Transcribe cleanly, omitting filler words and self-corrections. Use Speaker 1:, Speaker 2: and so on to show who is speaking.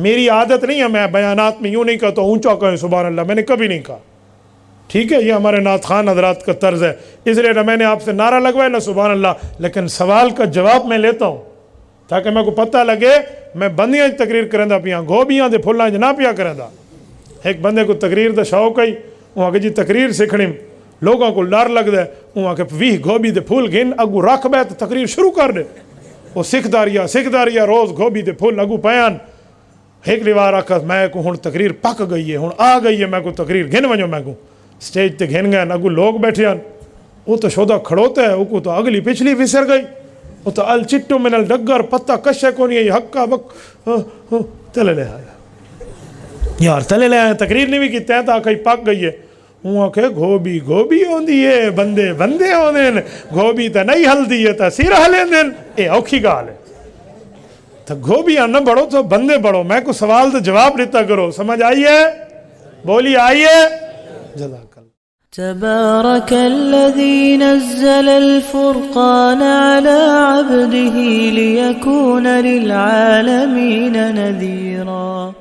Speaker 1: میری عادت نہیں ہے، میں بیانات میں یوں نہیں کہتا اونچا کہیں سبحان اللہ، میں نے کبھی نہیں کہا، ٹھیک ہے، یہ ہمارے نعت خوان حضرات کا طرز ہے، اس لیے نہ میں نے آپ سے نعرہ لگوایا نہ سبحان اللہ، لیکن سوال کا جواب میں لیتا ہوں تاکہ میں کو پتہ لگے میں بندیاں تقریر کرندا پیاں، گوبیاں دے پھلاں نہ پیا کرندا۔ ایک بندے کو تقریر دا شوق ہے، وہاں کہ جی تقریر سیکھنی، لوگوں کو ڈر لگتا ہے، وہاں کہ 20 گوبھی دے پھول گھن اگو رکھ بے تو تقریر شروع کر دے، وہ سکھدا رہیا روز گوبھی دے پھول اگو پیان۔ ایک لیوار آکھا میں کو ہن تقریر پک گئی ہے، ہن آ گئی ہے، میں کو تقریر گھن ونجو، میں کو سٹیج تے گھن گئے، اگو لوگ بیٹھے ہیں، وہ تو شودا کھڑوتا ہے، وہ کو تو اگلی پچھلی وسر گئی، وہ تو الچٹو من الڈگر پتہ کشے کو نہیں ہے، حقا بک تلے لے آیا یار، تلے لے آیا، تقریر نہیں بھی کی تین تا کئی پک گئی ہے، وہاں کہ گھوبی گھوبی ہوندی ہے، بندے بندے ہوندے ہیں، گھوبی تا نہیں ہل دی ہے تا سیر ہلیں دیں، اے اوکھی گال ہے، تو گھوبیاں نہ بڑھو تو بندے بڑھو، میں کو سوال تو جواب دیتا کرو، سمجھ آئیے، بولی آئیے، جزاک اللہ۔
Speaker 2: تبارك الذي نزل الفرقان على عبده ليكون للعالمين نذيرا